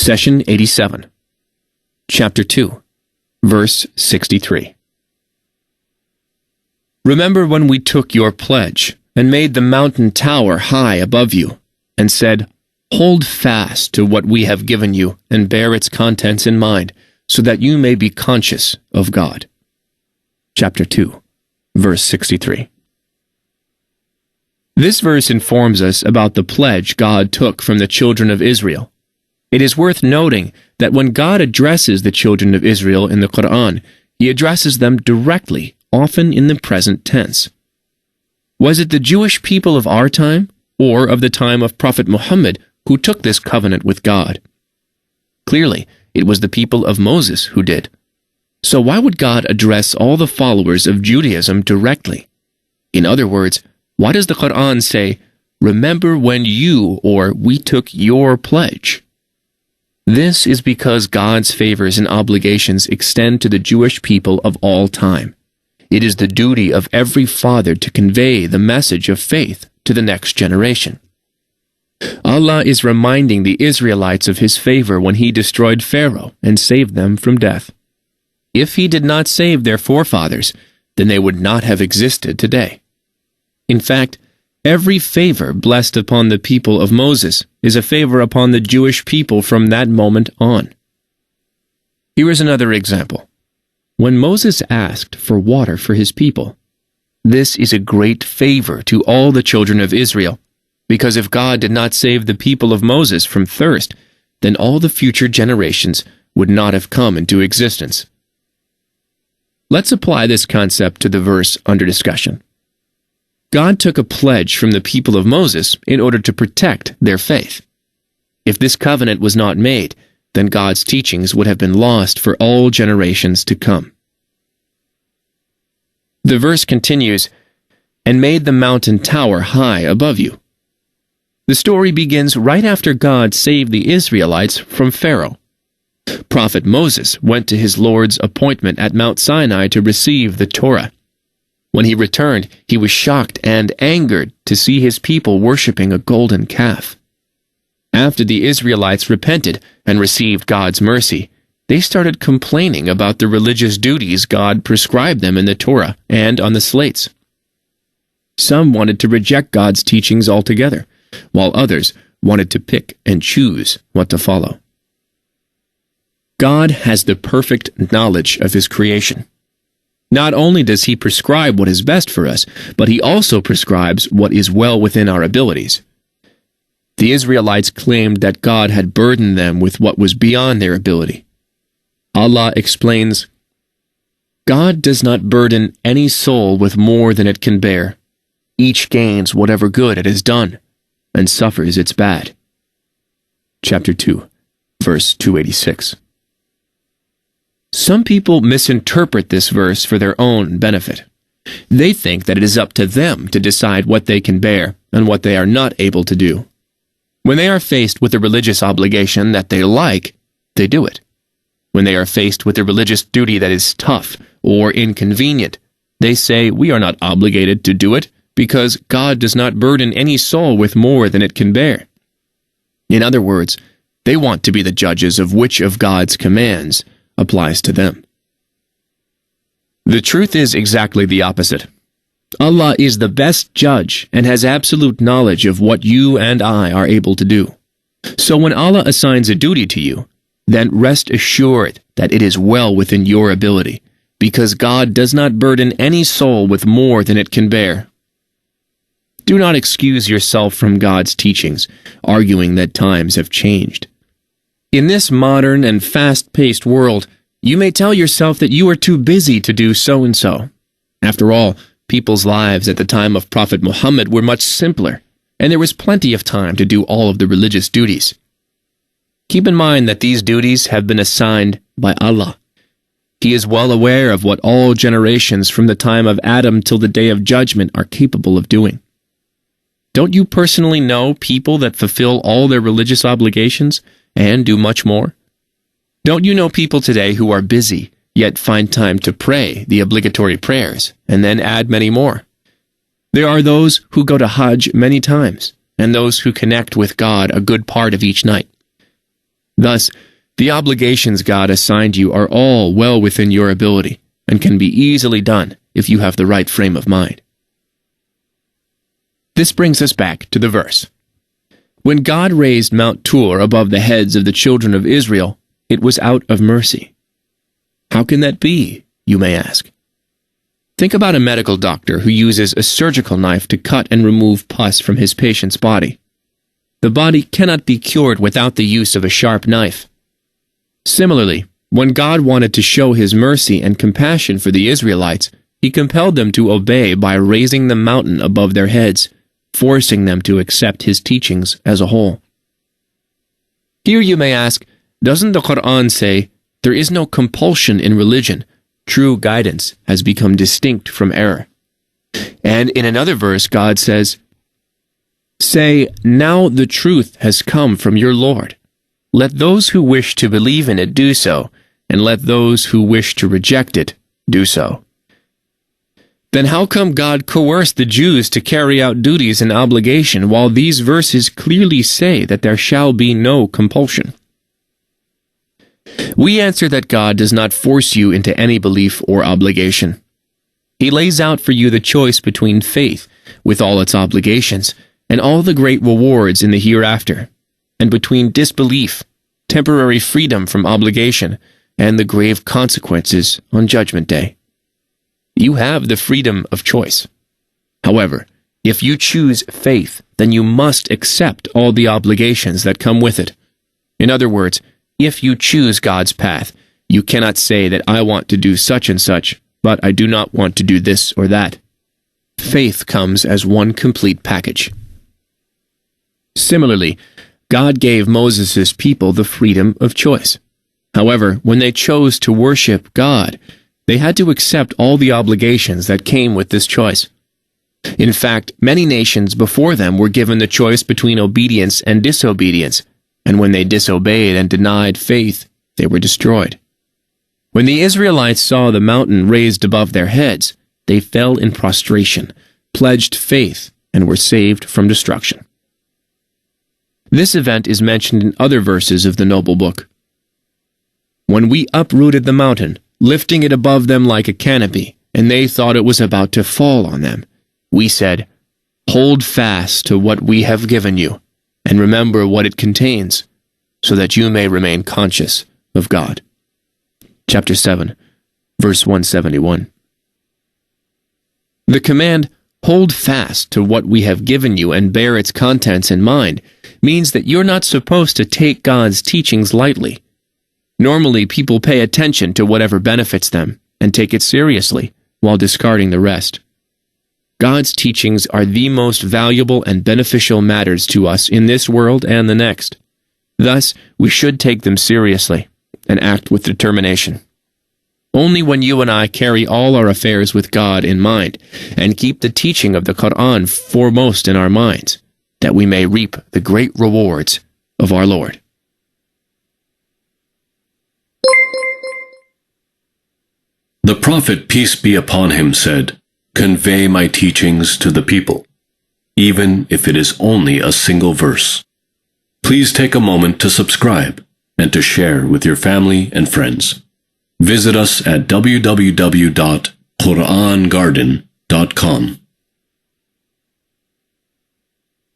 Session 87. Chapter 2, Verse 63. Remember when we took your pledge, and made the mountain tower high above you, and said, Hold fast to what we have given you, and bear its contents in mind, so that you may be conscious of God. Chapter 2, Verse 63. This verse informs us about the pledge God took from the children of Israel. It is worth noting that when God addresses the children of Israel in the Quran, He addresses them directly, often in the present tense. Was it the Jewish people of our time, or of the time of Prophet Muhammad, who took this covenant with God? Clearly, it was the people of Moses who did. So why would God address all the followers of Judaism directly? In other words, why does the Quran say, Remember when you, or we took your pledge? This is because God's favors and obligations extend to the Jewish people of all time. It is the duty of every father to convey the message of faith to the next generation. Allah is reminding the Israelites of His favor when He destroyed Pharaoh and saved them from death. If He did not save their forefathers, then they would not have existed today. In fact, every favor blessed upon the people of Moses is a favor upon the Jewish people from that moment on. Here is another example. When Moses asked for water for his people, this is a great favor to all the children of Israel, because if God did not save the people of Moses from thirst, then all the future generations would not have come into existence. Let's apply this concept to the verse under discussion. God took a pledge from the people of Moses in order to protect their faith. If this covenant was not made, then God's teachings would have been lost for all generations to come. The verse continues, and made the mountain tower high above you. The story begins right after God saved the Israelites from Pharaoh. Prophet Moses went to his Lord's appointment at Mount Sinai to receive the Torah. When he returned, he was shocked and angered to see his people worshiping a golden calf. After the Israelites repented and received God's mercy, they started complaining about the religious duties God prescribed them in the Torah and on the slates. Some wanted to reject God's teachings altogether, while others wanted to pick and choose what to follow. God has the perfect knowledge of His creation. Not only does He prescribe what is best for us, but He also prescribes what is well within our abilities. The Israelites claimed that God had burdened them with what was beyond their ability. Allah explains, God does not burden any soul with more than it can bear. Each gains whatever good it has done, and suffers its bad. Chapter 2, verse 286. Some people misinterpret this verse for their own benefit. They think that it is up to them to decide what they can bear and what they are not able to do. When they are faced with a religious obligation that they like, they do it. When they are faced with a religious duty that is tough or inconvenient, they say we are not obligated to do it because God does not burden any soul with more than it can bear. In other words, they want to be the judges of which of God's commands applies to them. The truth is exactly the opposite. Allah is the best judge and has absolute knowledge of what you and I are able to do. So when Allah assigns a duty to you, then rest assured that it is well within your ability, because God does not burden any soul with more than it can bear. Do not excuse yourself from God's teachings, arguing that times have changed. In this modern and fast-paced world, you may tell yourself that you are too busy to do so-and-so. After all, people's lives at the time of Prophet Muhammad were much simpler, and there was plenty of time to do all of the religious duties. Keep in mind that these duties have been assigned by Allah. He is well aware of what all generations from the time of Adam till the day of judgment are capable of doing. Don't you personally know people that fulfill all their religious obligations and do much more? Don't you know people today who are busy, yet find time to pray the obligatory prayers, and then add many more? There are those who go to Hajj many times, and those who connect with God a good part of each night. Thus, the obligations God assigned you are all well within your ability and can be easily done if you have the right frame of mind. This brings us back to the verse. When God raised Mount Tur above the heads of the children of Israel, it was out of mercy. How can that be, you may ask? Think about a medical doctor who uses a surgical knife to cut and remove pus from his patient's body. The body cannot be cured without the use of a sharp knife. Similarly, when God wanted to show his mercy and compassion for the Israelites, he compelled them to obey by raising the mountain above their heads, forcing them to accept his teachings as a whole. Here you may ask, doesn't the Quran say, there is no compulsion in religion, true guidance has become distinct from error? And in another verse, God says, say, now the truth has come from your Lord. Let those who wish to believe in it do so, and let those who wish to reject it do so. Then how come God coerced the Jews to carry out duties and obligation while these verses clearly say that there shall be no compulsion? We answer that God does not force you into any belief or obligation. He lays out for you the choice between faith, with all its obligations, and all the great rewards in the hereafter, and between disbelief, temporary freedom from obligation, and the grave consequences on Judgment Day. You have the freedom of choice. However, if you choose faith, then you must accept all the obligations that come with it. In other words, if you choose God's path, you cannot say that I want to do such and such, but I do not want to do this or that. Faith comes as one complete package. Similarly, God gave Moses' people the freedom of choice. However, when they chose to worship God, they had to accept all the obligations that came with this choice. In fact, many nations before them were given the choice between obedience and disobedience, and when they disobeyed and denied faith, they were destroyed. When the Israelites saw the mountain raised above their heads, they fell in prostration, pledged faith, and were saved from destruction. This event is mentioned in other verses of the Noble Book. When we uprooted the mountain, lifting it above them like a canopy, and they thought it was about to fall on them, we said, hold fast to what we have given you, and remember what it contains, so that you may remain conscious of God. Chapter 7, verse 171. The command, hold fast to what we have given you and bear its contents in mind, means that you're not supposed to take God's teachings lightly. Normally, people pay attention to whatever benefits them and take it seriously while discarding the rest. God's teachings are the most valuable and beneficial matters to us in this world and the next. Thus, we should take them seriously and act with determination. Only when you and I carry all our affairs with God in mind and keep the teaching of the Quran foremost in our minds, that we may reap the great rewards of our Lord. The Prophet, peace be upon him, said, convey my teachings to the people, even if it is only a single verse. Please take a moment to subscribe and to share with your family and friends. Visit us at www.QURANGARDEN.com.